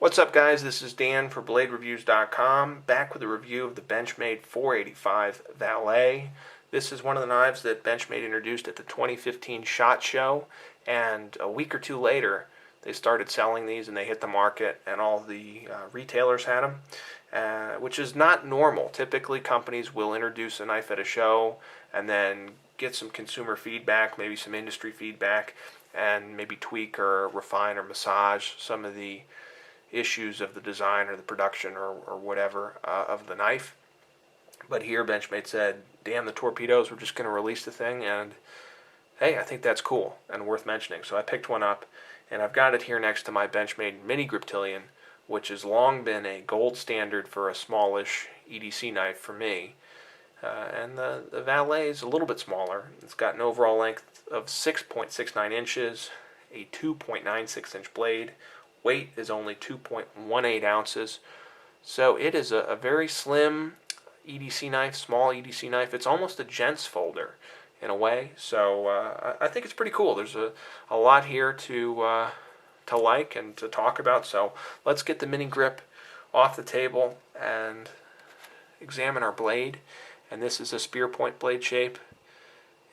What's up, guys? This is Dan for BladeReviews.com, back with a review of the Benchmade 485 Valet. This is one of the knives that Benchmade introduced at the 2015 SHOT Show, and a week or two later they started selling these and they hit the market, and all the retailers had them, which is not normal. Typically companies will introduce a knife at a show and then get some consumer feedback, maybe some industry feedback, and maybe tweak or refine or massage some of the issues of the design or the production or whatever of the knife. But here Benchmade said, damn the torpedoes, we're just going to release the thing, and hey, I think that's cool and worth mentioning. So I picked one up, and I've got it here next to my Benchmade Mini Griptilian, which has long been a gold standard for a smallish EDC knife for me. And the Valet is a little bit smaller. It's got an overall length of 6.69 inches, a 2.96 inch blade. Weight is only 2.18 ounces. So it is a very slim EDC knife, small EDC knife. It's almost a gents folder in a way. So I think it's pretty cool. There's a lot here to like and to talk about. So let's get the mini grip off the table and examine our blade. And this is a spear point blade shape.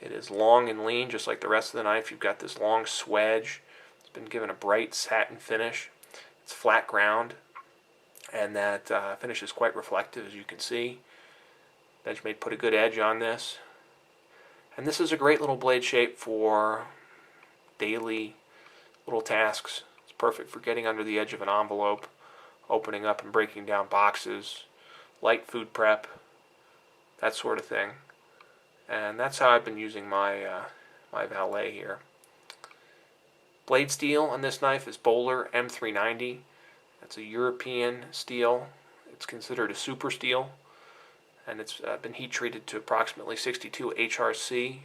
It is long and lean, just like the rest of the knife. You've got this long swedge. It's been given a bright satin finish. It's flat ground, and that finish is quite reflective, as you can see. Benchmade put a good edge on this. And this is a great little blade shape for daily little tasks. It's perfect for getting under the edge of an envelope, opening up and breaking down boxes, light food prep, that sort of thing. And that's how I've been using my my Valet here. Blade steel on this knife is Böhler M390. That's a European steel. It's considered a super steel, and it's been heat treated to approximately 62 HRC.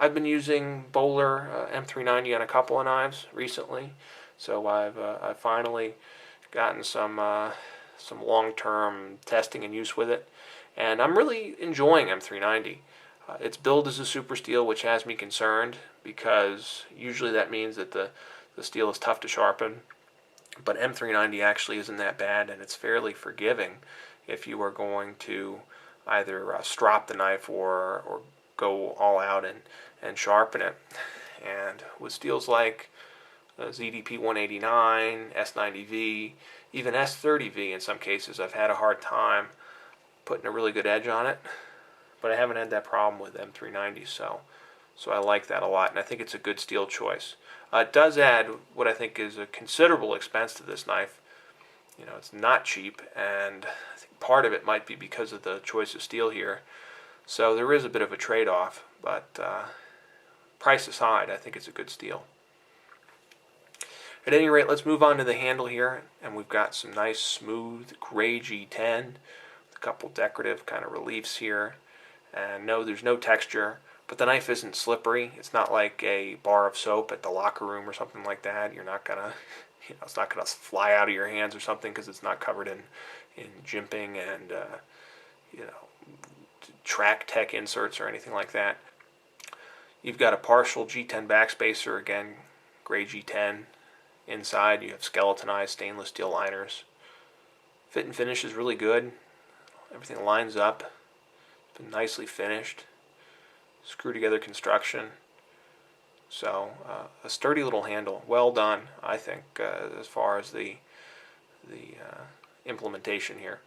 I've been using Böhler M390 on a couple of knives recently, so I've finally gotten some long-term testing and use with it, and I'm really enjoying M390. It's billed as a super steel, which has me concerned, because usually that means that the steel is tough to sharpen. But M390 actually isn't that bad, and it's fairly forgiving if you are going to either strop the knife or go all out and sharpen it. And with steels like ZDP 189, S90V, even S30V in some cases, I've had a hard time putting a really good edge on it. But I haven't had that problem with M390, so I like that a lot, and I think it's a good steel choice. It does add what I think is a considerable expense to this knife. You know, it's not cheap, and I think part of it might be because of the choice of steel here. So there is a bit of a trade-off, but price aside, I think it's a good steel. At any rate, let's move on to the handle here, and we've got some nice smooth gray G10 with a couple decorative kind of reliefs here. And no, there's no texture, but the knife isn't slippery. It's not like a bar of soap at the locker room or something like that. You're not gonna, it's not gonna fly out of your hands or something because it's not covered in jimping and track tech inserts or anything like that. You've got a partial G10 backspacer, again, gray G10. Inside you have skeletonized stainless steel liners. Fit and finish is really good. Everything lines up. Been nicely finished, screw together construction. So a sturdy little handle, well done, I think, as far as the implementation here.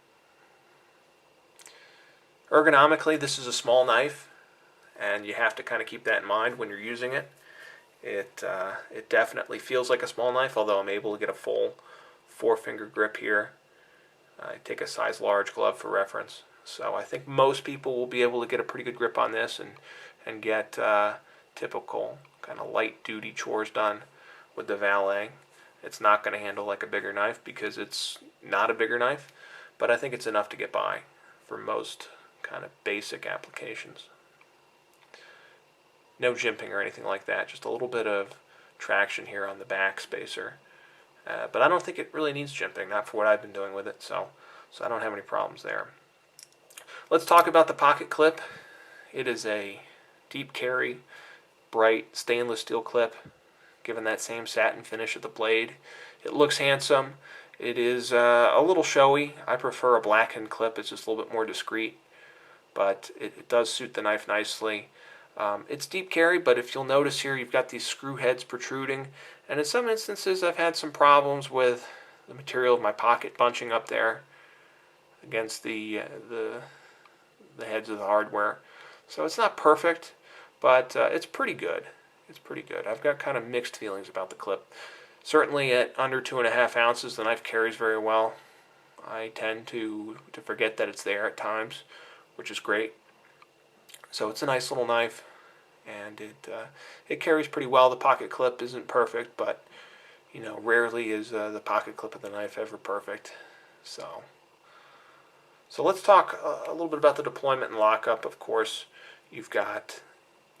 Ergonomically, this is a small knife, and you have to kind of keep that in mind when you're using it. It definitely feels like a small knife, although I'm able to get a full 4-finger grip here. I take a size large glove for reference. So I think most people will be able to get a pretty good grip on this and get typical kind of light duty chores done with the Valet. It's not going to handle like a bigger knife because it's not a bigger knife, but I think it's enough to get by for most kind of basic applications. No jimping or anything like that, just a little bit of traction here on the back spacer. But I don't think it really needs jimping, not for what I've been doing with it, so I don't have any problems there. Let's talk about the pocket clip. It is a deep carry, bright stainless steel clip. given that same satin finish of the blade. It looks handsome. It is a little showy. I prefer a blackened clip. It's just a little bit more discreet, but it does suit the knife nicely. It's deep carry, but if you'll notice here, you've got these screw heads protruding, and in some instances I've had some problems with the material of my pocket bunching up there against the heads of the hardware. So it's not perfect, but it's pretty good. It's pretty good. I've got kind of mixed feelings about the clip. Certainly at under 2.5 ounces, the knife carries very well. I tend to forget that it's there at times, which is great. So it's a nice little knife, and it carries pretty well. The pocket clip isn't perfect, but rarely is the pocket clip of the knife ever perfect. So let's talk a little bit about the deployment and lockup. Of course, you've got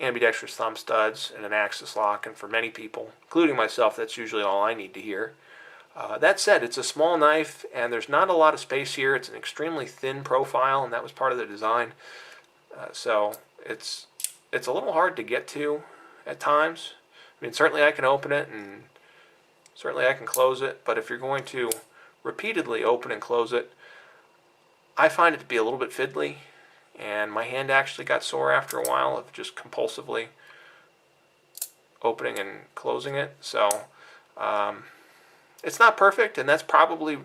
ambidextrous thumb studs and an axis lock, and for many people, including myself, that's usually all I need to hear. That said, it's a small knife, and there's not a lot of space here. It's an extremely thin profile, and that was part of the design. So it's a little hard to get to at times. I mean, certainly I can open it, and certainly I can close it, but if you're going to repeatedly open and close it, I find it to be a little bit fiddly, and my hand actually got sore after a while of just compulsively opening and closing it. So it's not perfect, and that's probably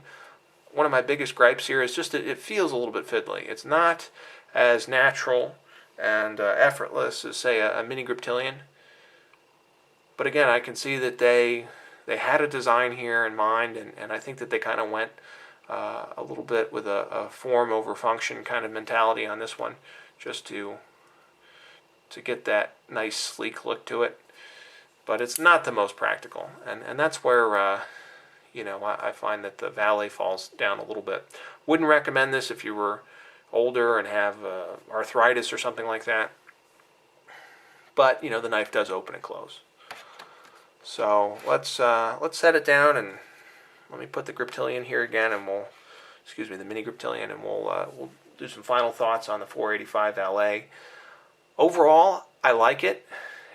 one of my biggest gripes here, is just that it feels a little bit fiddly. It's not as natural and effortless as, say, a mini Griptilian. But again, I can see that they had a design here in mind, and I think that they kind of went a little bit with a form over function kind of mentality on this one, just to get that nice sleek look to it. But it's not the most practical, and that's where I find that the Valet falls down a little bit. Wouldn't recommend this if you were older and have arthritis or something like that. But the knife does open and close. So let's set it down, and let me put the Griptilian here again, and the mini Griptilian, and we'll do some final thoughts on the 485 Valet. Overall, I like it.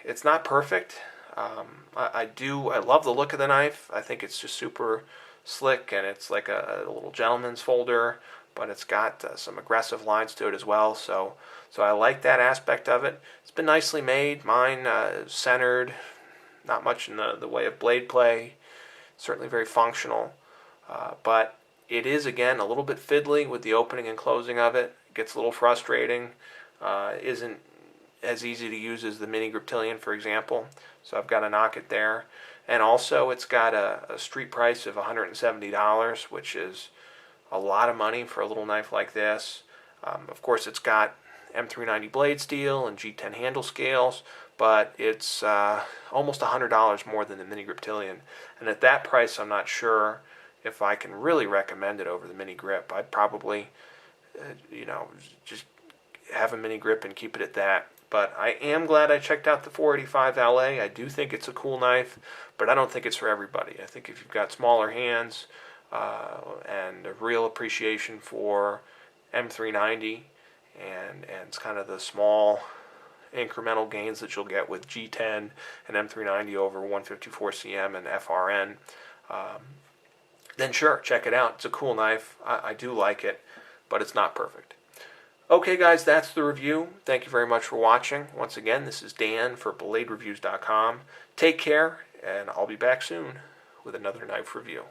It's not perfect. I love the look of the knife. I think it's just super slick, and it's like a little gentleman's folder, but it's got some aggressive lines to it as well. So I like that aspect of it. It's been nicely made. Mine centered, not much in the way of blade play. Certainly very functional, but it is, again, a little bit fiddly with the opening and closing of it. It gets a little frustrating. Isn't as easy to use as the mini Griptilian, for example. So I've got to knock it there. And also, it's got a street price of $170, which is a lot of money for a little knife like this. Of course, it's got M390 blade steel and G10 handle scales, but it's almost $100 more than the mini Griptilian. And at that price, I'm not sure if I can really recommend it over the mini grip. I'd probably, just have a mini grip and keep it at that. But I am glad I checked out the 485 Valet. I do think it's a cool knife, but I don't think it's for everybody. I think if you've got smaller hands and a real appreciation for M390 and it's kind of the small incremental gains that you'll get with G10 and M390 over 154cm and FRN, then sure, check it out. It's a cool knife. I do like it, but it's not perfect. Okay, guys, that's the review. Thank you very much for watching. Once again, this is Dan for BladeReviews.com. Take care, and I'll be back soon with another knife review.